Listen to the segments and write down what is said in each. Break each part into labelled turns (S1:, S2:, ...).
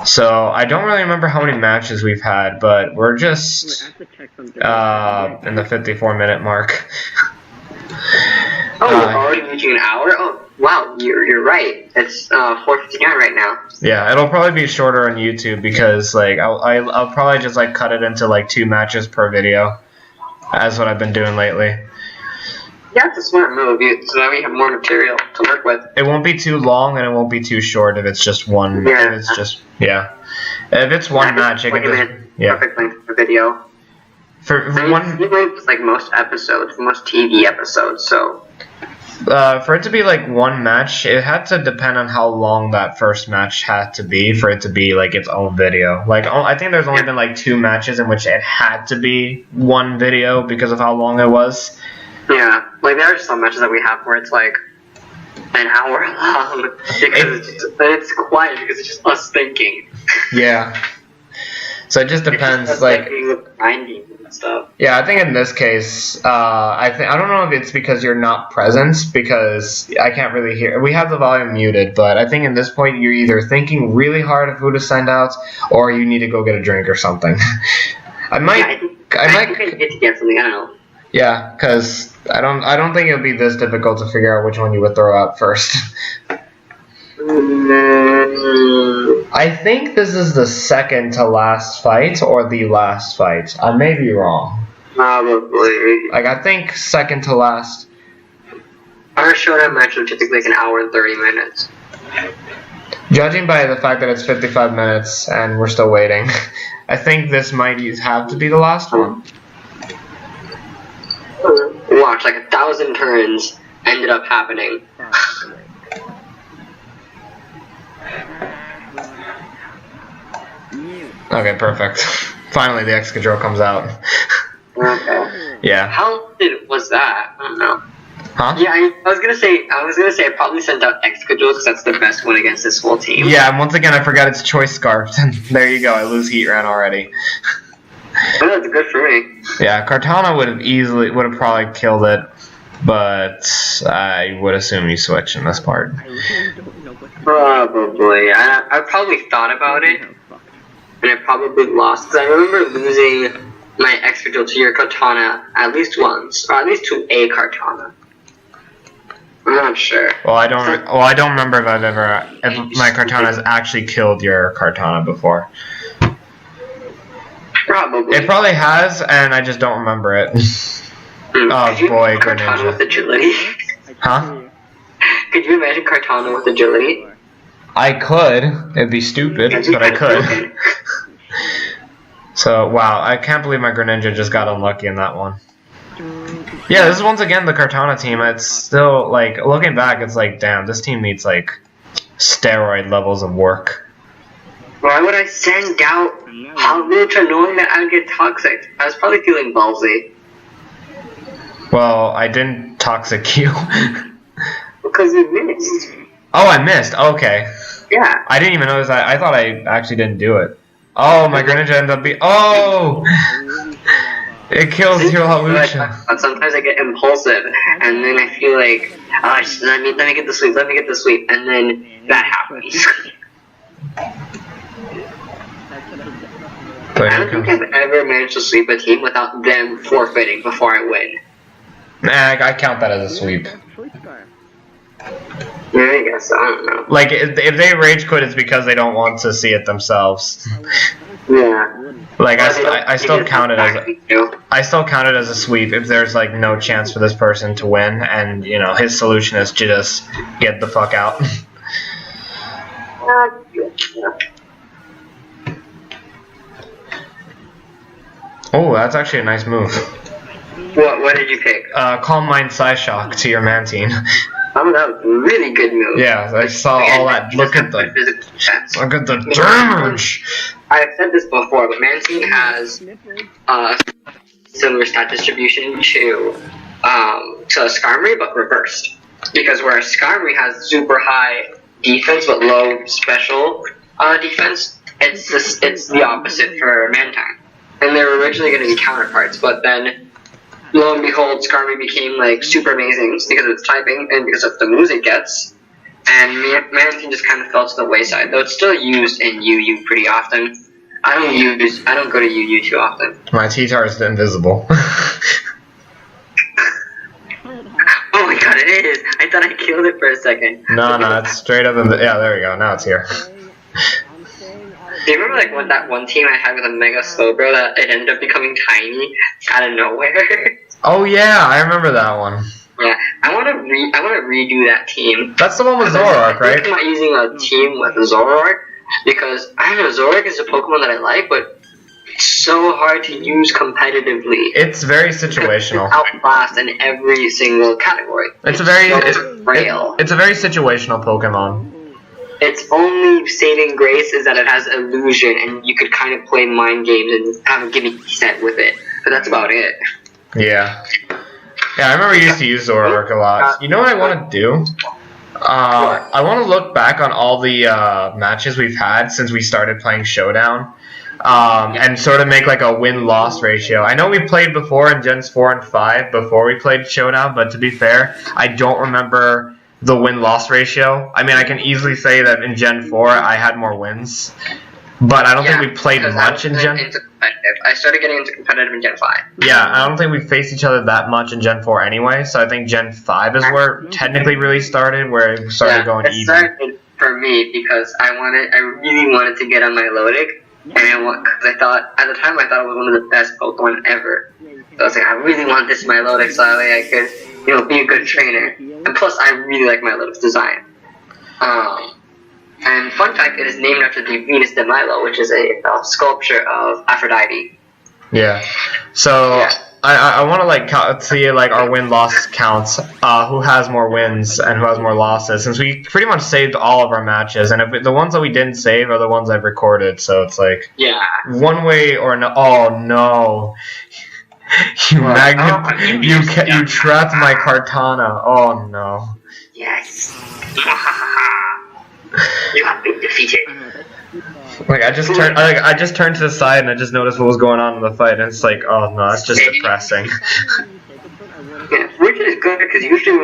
S1: So I don't really remember how many matches we've had, but we're just in the 54-minute mark.
S2: Oh, we're already reaching an hour? Oh, wow, you're right. It's 4:59 right now.
S1: Yeah, it'll probably be shorter on YouTube because like I'll probably just like cut it into like 2 matches per video. That's what I've been doing lately.
S2: Yeah, it's a smart move, so that we have more material to work with.
S1: It won't be too long and it won't be too short if it's just one.
S2: Yeah.
S1: If it's just If it's one match, it can just
S2: perfect length for video.
S1: For one,
S2: it's like most episodes, most TV episodes. So
S1: for it to be like one match, it had to depend on how long that first match had to be for it to be like its own video. Like I think there's only been like 2 matches in which it had to be one video because of how long it was.
S2: Yeah, like there are some matches that we have where it's like an hour long because it's quiet because it's just us thinking.
S1: Yeah. So it just depends.
S2: It's just
S1: like
S2: grinding and stuff.
S1: Yeah, I think in this case, I don't know if it's because you're not present because I can't really hear. We have the volume muted, but I think in this point you're either thinking really hard of who to send out, or you need to go get a drink or something. I might
S2: get to get something. I don't know.
S1: Yeah, because I don't think it would be this difficult to figure out which one you would throw out first. I think this is the second to last fight or the last fight. I may be wrong.
S2: Probably.
S1: Like I think second to last.
S2: Our showdown match is typically like an hour and 30 minutes.
S1: Judging by the fact that it's 55 minutes and we're still waiting, I think this might have to be the last one.
S2: Watch, like 1,000 turns ended up happening.
S1: Okay, perfect. Finally, the Excadrill comes out.
S2: Okay.
S1: Yeah.
S2: How was that? I don't know.
S1: Huh?
S2: Yeah, I was gonna say I probably sent out Excadrill because that's the best one against this whole team.
S1: Yeah, and once again I forgot its choice scarf. There you go. I lose heat ran already.
S2: Oh, that's good for me.
S1: Yeah, Kartana would have probably killed it, but I would assume you switch in this part.
S2: Probably. I probably thought about it, and I probably lost because I remember losing my Excadrill to your Kartana at least once, or at least to a Kartana. I'm not sure.
S1: Well, I don't remember if my Kartana has actually killed your Kartana before.
S2: Probably.
S1: It probably has, and I just don't remember it. Oh boy,
S2: Kartana with agility.
S1: Huh?
S2: Could you imagine Kartana with agility?
S1: I could. It'd be stupid, but I could. So, wow, I can't believe my Greninja just got unlucky in that one. Yeah, this is once again the Kartana team. It's still, like, looking back, it's like, damn, this team needs, like, steroid levels of work.
S2: Why would I send out Hawlucha knowing that I would get toxic? I was probably feeling ballsy.
S1: Well, I didn't toxic you.
S2: Because you missed.
S1: Oh, I missed. Okay.
S2: Yeah.
S1: I didn't even notice that. I thought I actually didn't do it. Oh, my Greninja ended up being... Oh! It kills your Hawlucha.
S2: Like, sometimes I get impulsive, and then I feel like, oh, just let me get the sweep, and then that happens. I don't think I've ever managed to sweep a team without them forfeiting before I win.
S1: Nah, I count that as a sweep.
S2: Yeah, I guess. I don't know.
S1: Like, if they rage quit, it's because they don't want to see it themselves.
S2: Yeah.
S1: Like, I still count it as a sweep if there's, like, no chance for this person to win, and, you know, his solution is to just get the fuck out. Oh, that's actually a nice move.
S2: What did you pick?
S1: Calm Mind Psyshock to your Mantine.
S2: Oh, that was a really good move.
S1: Yeah, I saw all that. Look at the damage!
S2: I've said this before, but Mantine has similar stat distribution to Skarmory, but reversed. Because whereas Skarmory has super high defense but low special defense, it's the opposite for Mantine. And they were originally going to be counterparts, but then, lo and behold, Skarmory became, like, super amazing because of its typing and because of the moves it gets. and Manton just kind of fell to the wayside. Though it's still used in UU pretty often. I don't go to UU too often.
S1: My T-Tar is invisible.
S2: Oh my god, it is! I thought I killed it for a second.
S1: No, it's straight up in the... Yeah, there we go. Now it's here.
S2: Do you remember like when that one team I had with a mega Slowbro that it ended up becoming tiny out of nowhere?
S1: Oh yeah, I remember that one.
S2: Yeah, I want to redo that team.
S1: That's the one with Zoroark, right?
S2: I'm not using a team with Zoroark because I don't know, Zoroark is a Pokemon that I like, but it's so hard to use competitively.
S1: It's very situational.
S2: It's outclassed in every single category.
S1: It's a very
S2: it's
S1: a very situational Pokemon.
S2: Its only saving grace is that it has illusion, and you could kind of play mind games and have a gimmick set with it. But that's about it.
S1: Yeah. Yeah, I remember you used to use Zoroark a lot. You know what I want to do? I want to look back on all the matches we've had since we started playing Showdown. And sort of make like a win-loss ratio. I know we played before in Gens 4 and 5 before we played Showdown, but to be fair, I don't remember the win-loss ratio. I mean, I can easily say that in Gen 4 I had more wins, but I don't think we played much in Gen...
S2: I started getting into competitive in Gen 5.
S1: Yeah, I don't think we faced each other that much in Gen 4 anyway, so I think Gen 5 is where it technically really started, where it started going even.
S2: It started for me because I really wanted to get on my Lodic, and because I thought, at the time, I thought it was one of the best Pokemon ever. So I was like, I really want this Milotic so that way I could, be a good trainer. And plus, I really like Milotic's design. And fun fact, it is named after the Venus de Milo, which is a sculpture of Aphrodite.
S1: Yeah. So yeah. I want to see our win-loss counts. Who has more wins and who has more losses? Since we pretty much saved all of our matches, and the ones that we didn't save are the ones I've recorded. So it's like one way or no. Oh no! You you trapped my Kartana. Oh no!
S2: Yes. You have been defeated.
S1: I just turned to the side and I just noticed what was going on in the fight, and it's like, oh no, it's just depressing.
S2: Yeah, which is good because usually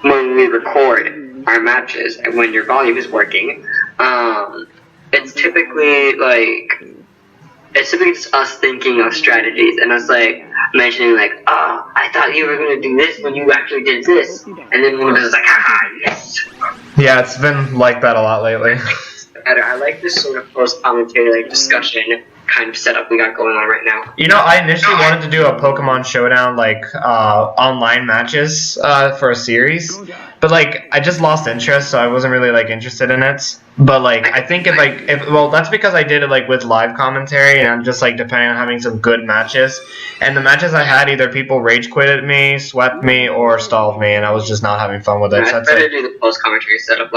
S2: when we record our matches and when your volume is working, it's typically just us thinking of strategies and us mentioning oh, I thought you were gonna do this when you actually did this, and then one of us is like, haha, yes.
S1: Yeah, it's been like that a lot lately.
S2: I like this sort of post-commentary discussion kind of setup we got going on right now.
S1: I initially wanted to do a Pokemon Showdown online matches for a series, but I just lost interest, so I wasn't really interested in it. But I think if that's because I did it with live commentary, and I'm just depending on having some good matches. And the matches I had, either people rage quitted me, swept me, or stalled me, and I was just not having fun with it.
S2: Yeah, so I'd rather do the post-commentary setup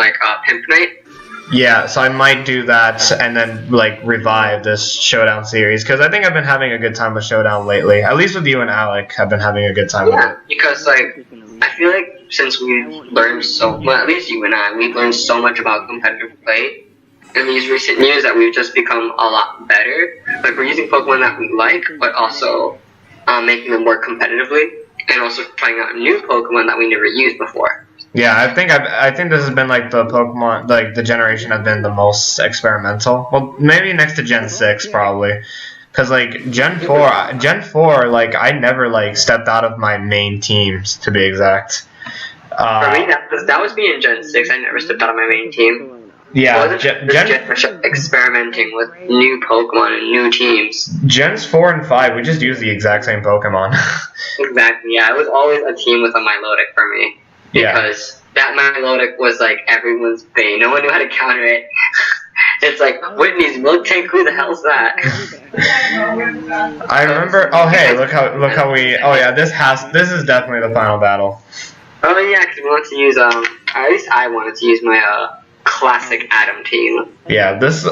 S2: Pimp Night.
S1: Yeah, so I might do that and then revive this Showdown series, because I think I've been having a good time with Showdown lately. At least with you and Alec, I've been having a good time with it.
S2: Because I feel since we've learned at least you and I, we've learned so much about competitive play in these recent years that we've just become a lot better. We're using Pokemon that we like, but also making them work competitively, and also trying out new Pokemon that we never used before.
S1: Yeah, I think this has been the Pokemon, the generation has been the most experimental. Well, maybe next to Gen 6 probably, because Gen 4, I never stepped out of my main teams, to be exact.
S2: For me, that was me in Gen 6. I never stepped out of my main team.
S1: Yeah,
S2: experimenting with new Pokemon and new teams.
S1: Gens 4 and 5, we just used the exact same Pokemon.
S2: Exactly. Yeah, it was always a team with a Milotic for me. Because that Milotic was everyone's bane. No one knew how to counter it. It's Whitney's Milk Tank. Who the hell's that?
S1: I remember. Oh hey, look how we. Oh yeah, this is definitely the final battle.
S2: Oh yeah, because we want to use at least I wanted to use my classic Adam team.
S1: Yeah, this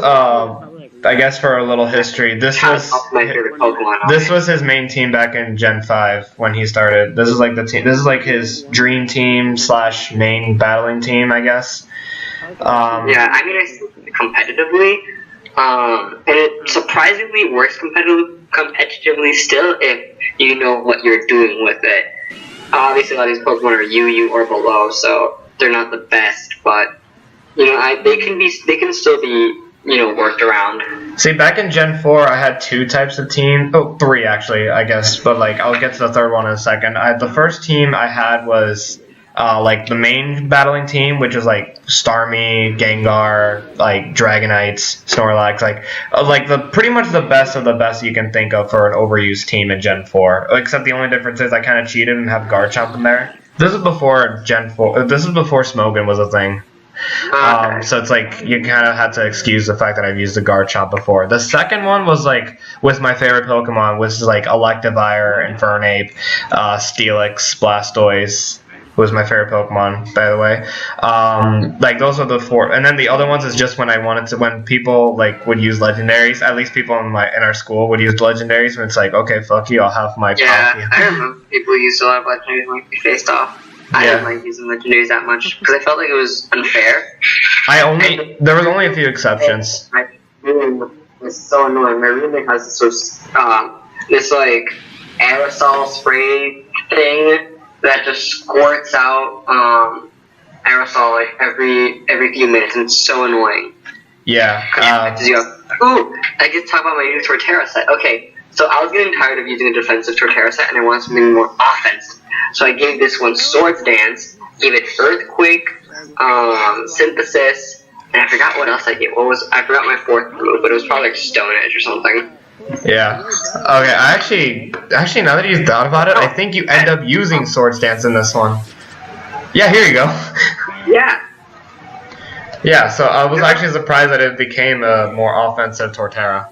S1: I guess for a little history, this was
S2: my favorite Pokemon.
S1: This was his main team back in Gen 5 when he started. This is the team. This is his dream team / main battling team, I guess.
S2: Yeah, I mean, I still play competitively, and it surprisingly works competitively still if you know what you're doing with it. Obviously, a lot of these Pokemon are UU or below, so they're not the best, but they can still be worked around.
S1: See, back in Gen 4, I had 2 types of team. Oh, 3 actually, I guess. But like, I'll get to the third one in a second. The first team I had was like the main battling team, which is like Starmie, Gengar, like Dragonites, Snorlax, like the pretty much the best of the best you can think of for an overused team in Gen 4. Except the only difference is I kind of cheated and have Garchomp in there. This is before Gen 4. This is before Smogon was a thing. So it's like you kind of had to excuse the fact that I've used the Garchomp before. The second one was like with my favorite Pokemon, which is like Electivire, Infernape, Steelix, Blastoise. Was my favorite Pokemon, by the way. Like those are the 4, and then the other ones is just when I wanted to. When people like would use legendaries, at least people in our school would use legendaries. When it's like, okay, fuck you, I'll have my.
S2: Yeah, I remember people used a lot of legendaries when we faced off. I didn't like using legendaries that much because I felt like it was unfair.
S1: There was only a few exceptions.
S2: My room is so annoying. My roommate has this like aerosol spray thing that just squirts out aerosol like every few minutes, and it's so annoying.
S1: Yeah.
S2: Ooh, I get to talk about my new Torterra set. Okay, so I was getting tired of using a defensive Torterra set, and I wanted something more offensive. So I gave this one Swords Dance, gave it Earthquake, Synthesis, and I forgot what else I gave. I forgot my 4th move, but it was probably like Stone Edge or something.
S1: Yeah. Okay, I actually, now that you've thought about it, I think you end up using Swords Dance in this one. Yeah, here you go.
S2: Yeah.
S1: Yeah, so I was actually surprised that it became a more offensive Torterra.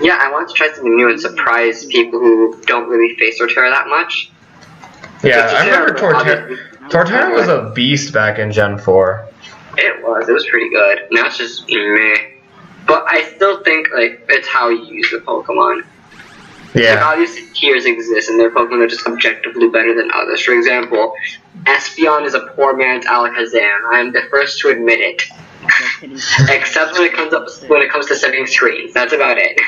S2: Yeah, I wanted to try something new and surprise people who don't really face Torterra that much.
S1: Yeah, I remember Torterra. Torterra was a beast back in Gen 4.
S2: It was pretty good. Now it's just meh. But I still think like it's how you use the Pokemon.
S1: Yeah.
S2: Like obviously tiers exist and there are Pokemon that are just objectively better than others. For example, Espeon is a poor man's Alakazam. I am the first to admit it. Except when it comes to setting screens. That's about it.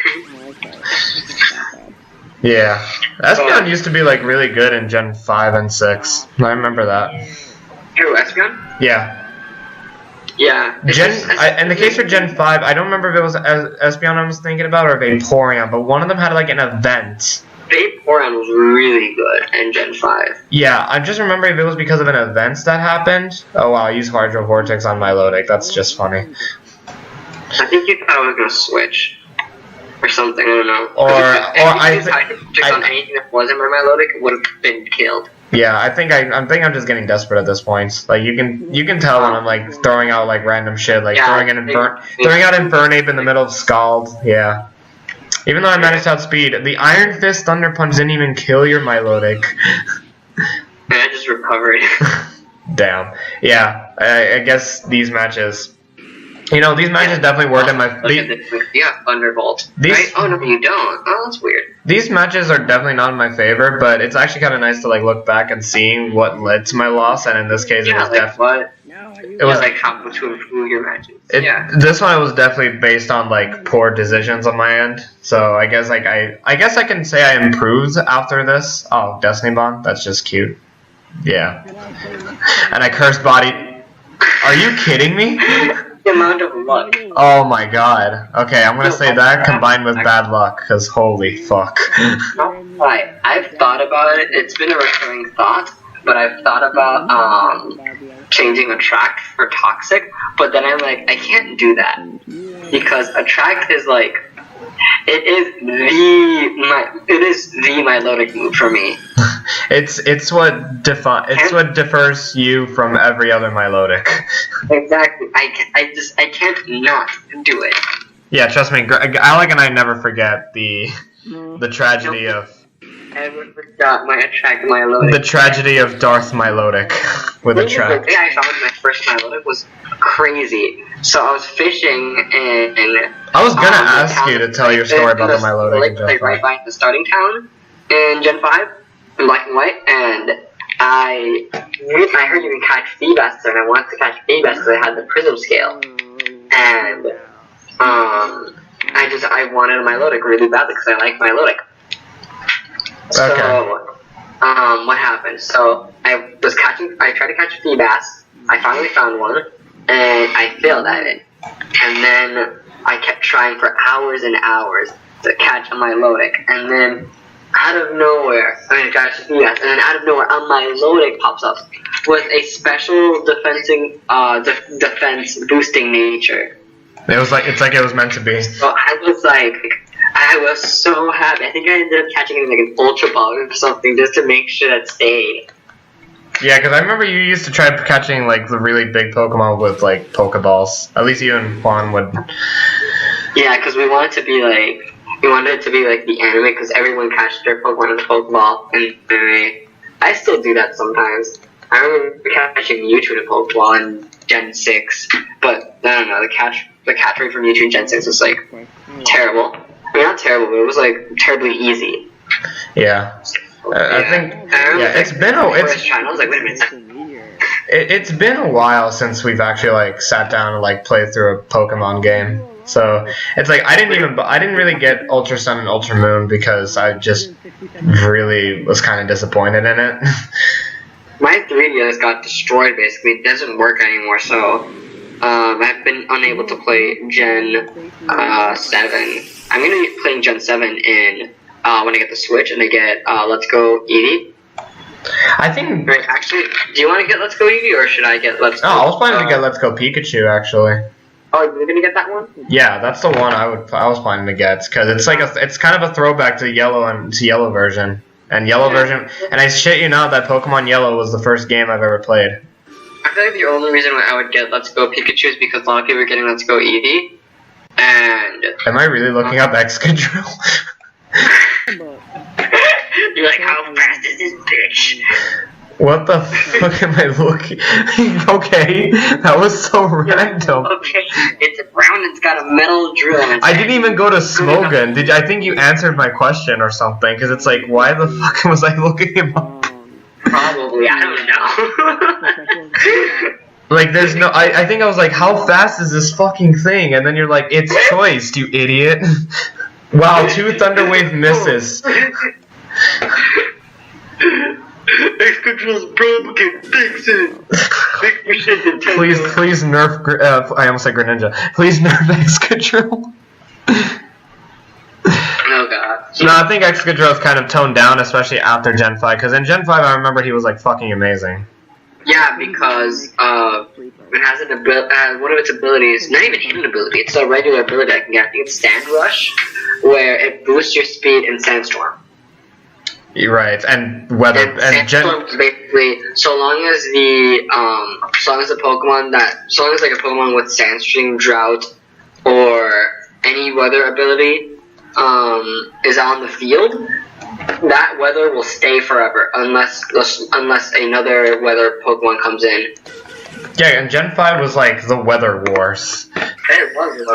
S1: Yeah. Espeon used to be like really good in Gen 5 and 6. I remember that.
S2: Who, Espeon?
S1: Yeah.
S2: Yeah.
S1: In the case for Gen 5, I don't remember if it was Espeon I was thinking about or Vaporeon, but one of them had like an event.
S2: Vaporeon was really good in Gen 5.
S1: Yeah, I just remember if it was because of an event that happened. Oh wow, I used Hydro Vortex on Milotic. That's just funny.
S2: I think you thought I was gonna switch. Or something, I don't know.
S1: Or I think
S2: on anything that wasn't my Milotic would have been killed.
S1: Yeah, I think I'm just getting desperate at this point. Like you can tell when I'm like throwing out like random shit, like throwing out Infernape in the middle of Scald. Yeah. Even though I managed to outspeed, the Iron Fist Thunder Punch didn't even kill your Milotic.
S2: I just recovered.
S1: Damn. Yeah, I guess these matches. These matches definitely worked in my.
S2: You have Thunderbolt, right? Oh no, you don't. Oh, that's weird.
S1: These matches are definitely not in my favor, but it's actually kind of nice to like look back and seeing what led to my loss. And in this case, it was definitely.
S2: It was like how to improve your matches.
S1: This one was definitely based on like poor decisions on my end. So I guess like I guess I can say I improved after this. Oh, Destiny Bond. That's just cute. Yeah. And I cursed body. Are you kidding me?
S2: The amount of luck.
S1: Oh my god. Okay, I'm gonna say that combined with bad luck, because holy fuck.
S2: Right. I've thought about it. It's been a recurring thought, but I've thought about changing Attract for Toxic, but then I'm like, I can't do that. Because Attract is like, it is the Milotic move for me.
S1: It's what differs you from every other Milotic.
S2: Exactly. I can't not do it.
S1: Yeah, trust me. Alec and I never forget the tragedy of.
S2: I never forgot my Attract Milotic.
S1: The tragedy of Darth Milotic with Attract.
S2: The day I found my first Milotic was crazy. So I was fishing and
S1: I was gonna ask you to tell your story about the Milotic in Gen 5.
S2: Right by the starting town in Gen 5 in Black and White, and I heard you can catch Feebas there, and I wanted to catch Feebas because I had the Prism Scale, and I wanted a Milotic really badly because I like Milotic. So, what happened? So I tried to catch Feebas, I finally found one, and I failed at it. And then I kept trying for hours and hours to catch a Milotic, and then out of nowhere, and then out of nowhere, a Milotic pops up with a special defense boosting nature.
S1: It's like it was meant to be.
S2: So I was so happy. I think I ended up catching it in like an Ultra Ball or something just to make sure that stayed.
S1: Yeah, because I remember you used to try catching like the really big Pokemon with like Pokeballs. At least you and Juan would.
S2: Yeah, because we wanted it to be like the anime, because everyone catched their Pokemon in the Pokeball, and I still do that sometimes. I remember catching Mewtwo in a Pokeball in Gen 6, but I don't know, the catch rate for Mewtwo in Gen 6 was like terrible. I mean, not terrible, but it was like terribly easy.
S1: Yeah. I think it's been
S2: I was like, wait a minute.
S1: It's been a while since we've actually like sat down and like played through a Pokemon game. So it's like I didn't really get Ultra Sun and Ultra Moon because I just really was kind of disappointed in it.
S2: My 3DS got destroyed basically. It doesn't work anymore, so I've been unable to play Gen 7. I'm gonna be playing Gen 7 when I get the Switch and I get Let's Go Eevee.
S1: I think.
S2: Wait, actually, do you want to get Let's Go Eevee or should I get Let's Go?
S1: No, I was planning to get Let's Go Pikachu actually.
S2: Oh, you're gonna get that one?
S1: Yeah, that's the one I was planning to get because it's like it's kind of a throwback to Yellow version version. And I shit you not, that Pokemon Yellow was the first game I've ever played.
S2: I feel like the only reason why I would get Let's Go Pikachu is because a lot of people are getting Let's Go Eevee. And
S1: am I really looking up Excadrill?
S2: You're like, how fast is this bitch?
S1: What the fuck am I looking? Okay, that was so random.
S2: Okay, it's brown and it's got a metal drill in it.
S1: I didn't even go to Smogon. I think you answered my question or something, because it's like, why the fuck was I looking him up?
S2: Probably, I don't know.
S1: Like, there's no... I think I was like, how fast is this fucking thing? And then you're like, it's choice, you idiot. Wow, 2 Thunderwave misses.
S2: Excadrill's broken, fix it!
S1: Please nerf... I almost said Greninja. Please nerf Excadrill.
S2: Oh god.
S1: No, I think Excadrill's kind of toned down, especially after Gen 5, because in Gen 5 I remember he was like fucking amazing.
S2: Yeah, because it has one of its abilities, not even hidden ability, it's a regular ability I can get. I think it's Sand Rush, where it boosts your speed in Sandstorm.
S1: You're right, and weather and
S2: Sandstorm is basically so long as a Pokemon with Sandstream, Drought, or any weather ability is on the field, that weather will stay forever unless another weather Pokemon comes in.
S1: Yeah, and Gen 5 was like the Weather Wars.
S2: It was the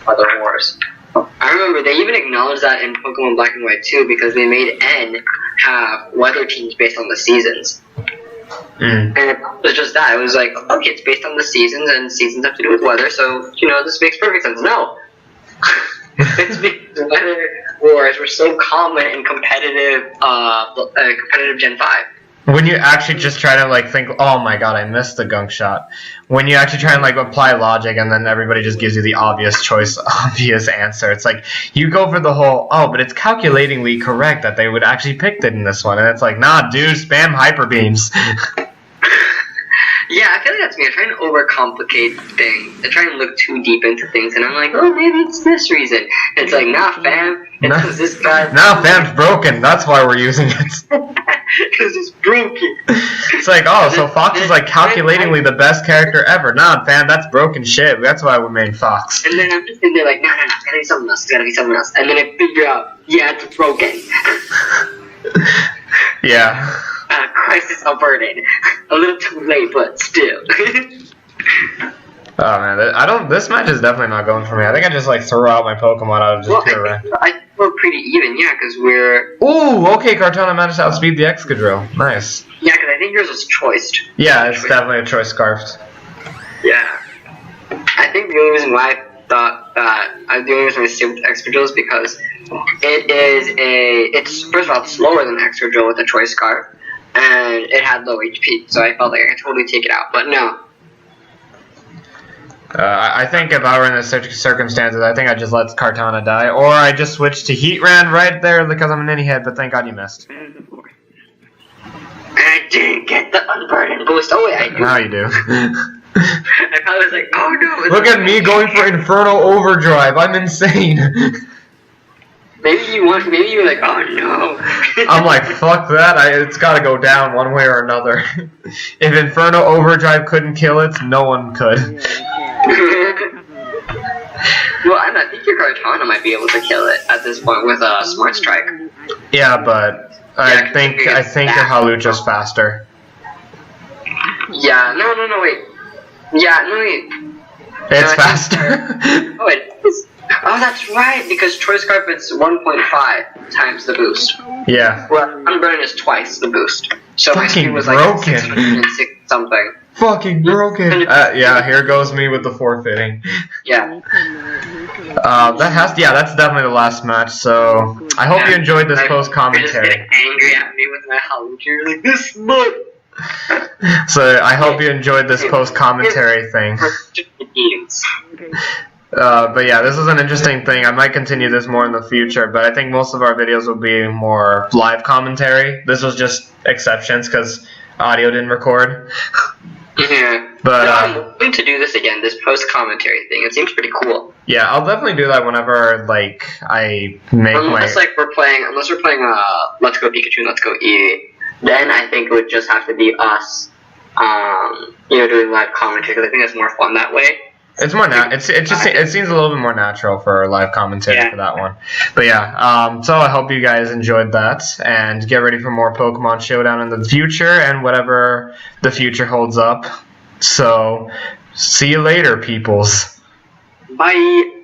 S2: Weather Wars. I remember they even acknowledged that in Pokemon Black and White too, because they made N have weather teams based on the seasons. And it was just that. It was like, okay, it's based on the seasons, and seasons have to do with weather, so, this makes perfect sense. No! It's because weather wars were so common in competitive Gen 5.
S1: When you actually just try to like think, oh my god, I missed the gunk shot. When you actually try and like apply logic, and then everybody just gives you the obvious answer. It's like you go for the whole, but it's calculatingly correct that they would actually pick it in this one, and it's like, nah, dude, spam hyper beams.
S2: Yeah, I feel like that's me. I try and overcomplicate things. I try and look too deep into things, and I'm like, oh, maybe it's this reason. It's like, nah, fam. It's because this guy.
S1: Nah, fam's broken. That's why we're using it.
S2: Because it's broken.
S1: It's like, so Fox is like calculatingly the best character ever. Nah, fam, that's broken shit. That's why we made Fox.
S2: And then I'm just in there like, no, it's gotta be something else. It's gotta be something else. And then I figure out, yeah, it's broken.
S1: Yeah.
S2: Crisis averted. A little too late, but still.
S1: Oh man, this match is definitely not going for me. I think I just like throw out my Pokemon out of just pure random.
S2: I think we're pretty even, yeah, because we're...
S1: Ooh, okay, Kartana managed to outspeed the Excadrill. Nice.
S2: Yeah, because I think yours was choiced.
S1: Yeah, it's definitely a choice scarfed.
S2: Yeah. I think the only reason why I thought that... the only reason I stayed with Excadrill is because it's first of all, it's slower than Excadrill with a choice scarf. and it had low HP, so I felt like I could totally take it out. But no.
S1: I think if I were in the circumstances, I think I'd just let Kartana die, or I just switch to Heatran right there because I'm an idiot. But thank God you missed.
S2: And I didn't get the unburden boost. Oh wait, I do.
S1: Now you do.
S2: I probably was like, oh no.
S1: Look at me going for Inferno Overdrive. I'm insane.
S2: Maybe you were like, oh no.
S1: I'm like, fuck that. It's got to go down one way or another. If Inferno Overdrive couldn't kill it, no one could.
S2: Well, I think your Kartana might be able to kill it at this point with a Smart Strike.
S1: Yeah, but I think your Halucha's faster.
S2: Yeah, no, wait. Yeah, no, wait.
S1: It's faster.
S2: Oh, it is. Oh, that's right, because Choice Carpet's 1.5 times the boost.
S1: Yeah.
S2: Well, Unburn is twice the boost. So my
S1: Fucking
S2: speed was
S1: broken.
S2: like 606 something.
S1: Fucking broken. Yeah, here goes me with the forfeiting.
S2: Yeah.
S1: That's definitely the last match. So I hope you enjoyed this post commentary.
S2: You're just getting angry at me with my Halucha. You're like, this mug.
S1: So I hope you enjoyed this post commentary thing. But yeah, this is an interesting thing. I might continue this more in the future, but I think most of our videos will be more live commentary. This was just exceptions because audio didn't record.
S2: Yeah.
S1: But
S2: I'm going to do this again, this post commentary thing. It seems pretty cool.
S1: Yeah, I'll definitely do that whenever I make
S2: unless we're playing Let's Go Pikachu and Let's Go Eevee. Then I think it would just have to be us, doing live commentary because I think it's more fun that way.
S1: It's more it seems a little bit more natural for live commentary for that one. But yeah, so I hope you guys enjoyed that and get ready for more Pokemon Showdown in the future and whatever the future holds up. So see you later, peoples.
S2: Bye.